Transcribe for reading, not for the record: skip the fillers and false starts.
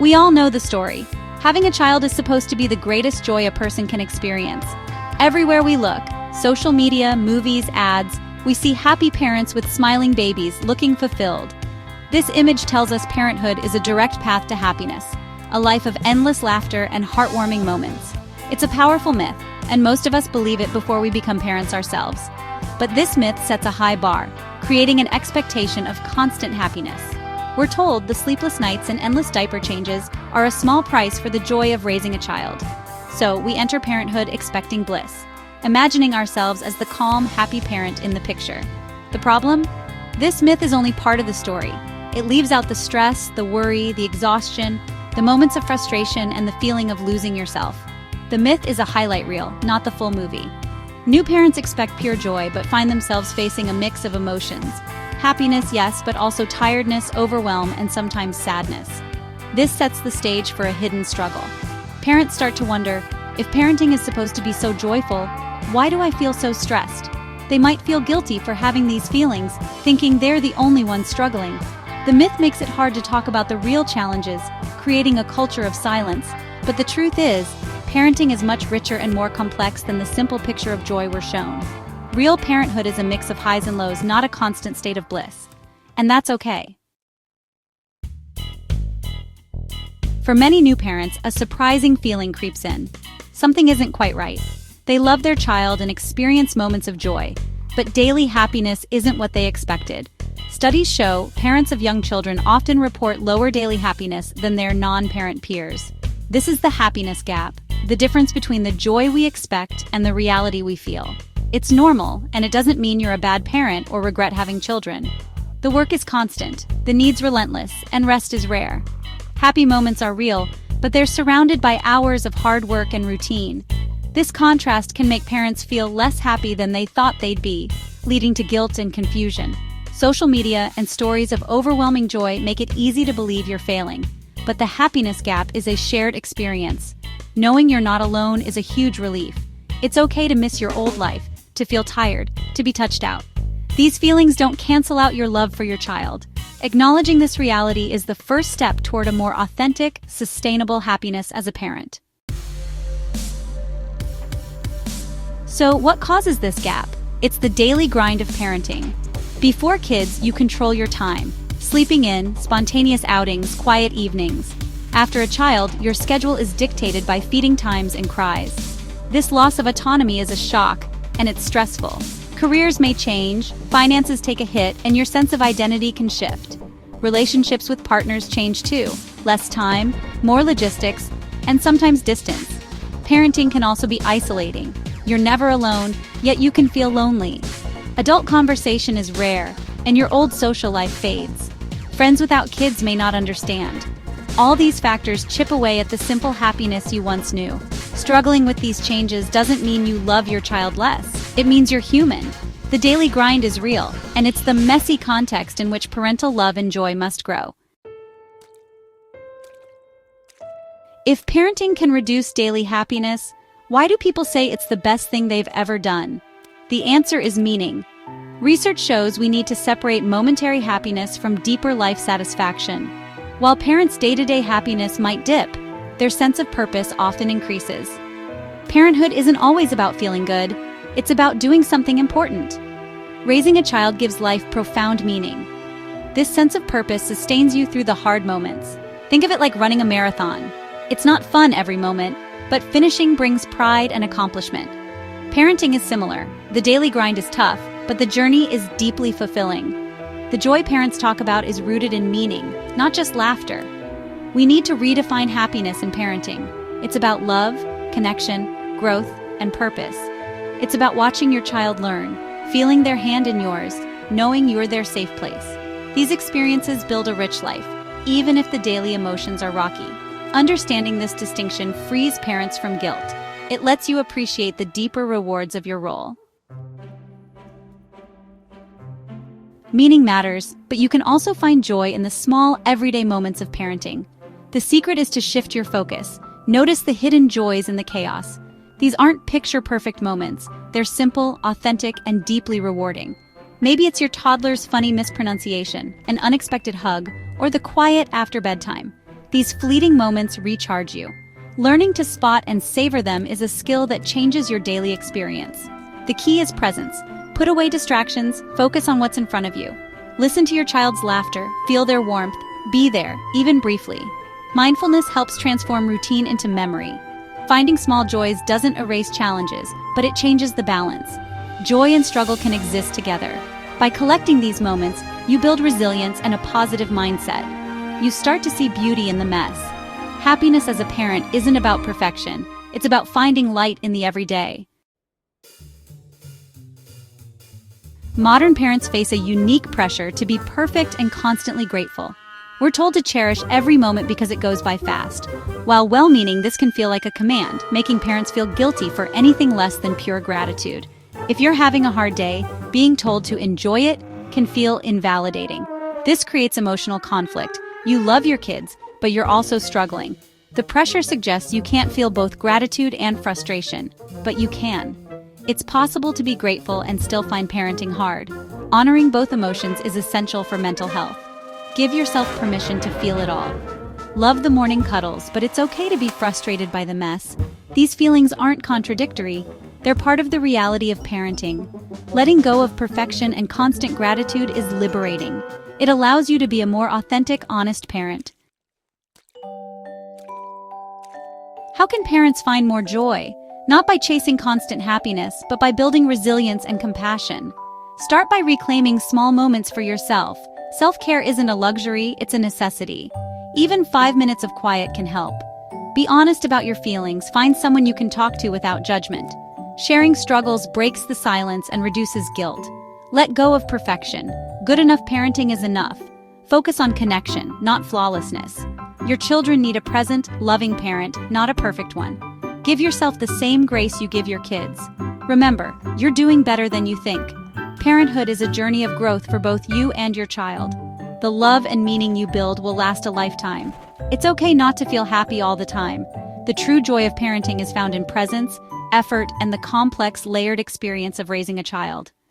We all know the story. Having a child is supposed to be the greatest joy a person can experience. Everywhere we look, social media, movies, ads, we see happy parents with smiling babies looking fulfilled. This image tells us parenthood is a direct path to happiness, a life of endless laughter and heartwarming moments. It's a powerful myth, and most of us believe it before we become parents ourselves. But this myth sets a high bar, creating an expectation of constant happiness. We're told the sleepless nights and endless diaper changes are a small price for the joy of raising a child. So we enter parenthood expecting bliss, imagining ourselves as the calm, happy parent in the picture. The problem? This myth is only part of the story. It leaves out the stress, the worry, the exhaustion, the moments of frustration, and the feeling of losing yourself. The myth is a highlight reel, not the full movie. New parents expect pure joy but find themselves facing a mix of emotions. Happiness, yes, but also tiredness, overwhelm, and sometimes sadness. This sets the stage for a hidden struggle. Parents start to wonder, if parenting is supposed to be so joyful, why do I feel so stressed? They might feel guilty for having these feelings, thinking they're the only ones struggling. The myth makes it hard to talk about the real challenges, creating a culture of silence. But the truth is, parenting is much richer and more complex than the simple picture of joy we're shown. Real parenthood is a mix of highs and lows, not a constant state of bliss. And that's okay. For many new parents, a surprising feeling creeps in. Something isn't quite right. They love their child and experience moments of joy, but daily happiness isn't what they expected. Studies show parents of young children often report lower daily happiness than their non-parent peers. This is the happiness gap, the difference between the joy we expect and the reality we feel. It's normal, and it doesn't mean you're a bad parent or regret having children. The work is constant, the needs relentless, and rest is rare. Happy moments are real, but they're surrounded by hours of hard work and routine. This contrast can make parents feel less happy than they thought they'd be, leading to guilt and confusion. Social media and stories of overwhelming joy make it easy to believe you're failing. But the happiness gap is a shared experience. Knowing you're not alone is a huge relief. It's okay to miss your old life, to feel tired, to be touched out. These feelings don't cancel out your love for your child. Acknowledging this reality is the first step toward a more authentic, sustainable happiness as a parent. So, what causes this gap? It's the daily grind of parenting. Before kids, you control your time. Sleeping in, spontaneous outings, quiet evenings. After a child, your schedule is dictated by feeding times and cries. This loss of autonomy is a shock, and it's stressful. Careers may change, finances take a hit, and your sense of identity can shift. Relationships with partners change too. Less time, more logistics, and sometimes distance. Parenting can also be isolating. You're never alone, yet you can feel lonely. Adult conversation is rare, and your old social life fades. Friends without kids may not understand. All these factors chip away at the simple happiness you once knew. Struggling with these changes doesn't mean you love your child less. It means you're human. The daily grind is real, and it's the messy context in which parental love and joy must grow. If parenting can reduce daily happiness, why do people say it's the best thing they've ever done? The answer is meaning. Research shows we need to separate momentary happiness from deeper life satisfaction. While parents' day-to-day happiness might dip, their sense of purpose often increases. Parenthood isn't always about feeling good, it's about doing something important. Raising a child gives life profound meaning. This sense of purpose sustains you through the hard moments. Think of it like running a marathon. It's not fun every moment, but finishing brings pride and accomplishment. Parenting is similar. The daily grind is tough, but the journey is deeply fulfilling. The joy parents talk about is rooted in meaning, not just laughter. We need to redefine happiness in parenting. It's about love, connection, growth, and purpose. It's about watching your child learn, feeling their hand in yours, knowing you're their safe place. These experiences build a rich life, even if the daily emotions are rocky. Understanding this distinction frees parents from guilt. It lets you appreciate the deeper rewards of your role. Meaning matters, but you can also find joy in the small, everyday moments of parenting. The secret is to shift your focus. Notice the hidden joys in the chaos. These aren't picture-perfect moments. They're simple, authentic, and deeply rewarding. Maybe it's your toddler's funny mispronunciation, an unexpected hug, or the quiet after bedtime. These fleeting moments recharge you. Learning to spot and savor them is a skill that changes your daily experience. The key is presence. Put away distractions, focus on what's in front of you. Listen to your child's laughter, feel their warmth, be there, even briefly. Mindfulness helps transform routine into memory. Finding small joys doesn't erase challenges, but it changes the balance. Joy and struggle can exist together. By collecting these moments, you build resilience and a positive mindset. You start to see beauty in the mess. Happiness as a parent isn't about perfection, it's about finding light in the everyday. Modern parents face a unique pressure to be perfect and constantly grateful. We're told to cherish every moment because it goes by fast. While well-meaning, this can feel like a command, making parents feel guilty for anything less than pure gratitude. If you're having a hard day, being told to enjoy it can feel invalidating. This creates emotional conflict. You love your kids, but you're also struggling. The pressure suggests you can't feel both gratitude and frustration, but you can. It's possible to be grateful and still find parenting hard. Honoring both emotions is essential for mental health. Give yourself permission to feel it all. Love the morning cuddles, but it's okay to be frustrated by the mess. These feelings aren't contradictory. They're part of the reality of parenting. Letting go of perfection and constant gratitude is liberating. It allows you to be a more authentic, honest parent. How can parents find more joy? Not by chasing constant happiness, but by building resilience and compassion. Start by reclaiming small moments for yourself. Self-care isn't a luxury, it's a necessity. Even 5 minutes of quiet can help. Be honest about your feelings, find someone you can talk to without judgment. Sharing struggles breaks the silence and reduces guilt. Let go of perfection. Good enough parenting is enough. Focus on connection, not flawlessness. Your children need a present, loving parent, not a perfect one. Give yourself the same grace you give your kids. Remember, you're doing better than you think. Parenthood is a journey of growth for both you and your child. The love and meaning you build will last a lifetime. It's okay not to feel happy all the time. The true joy of parenting is found in presence, effort, and the complex, layered experience of raising a child.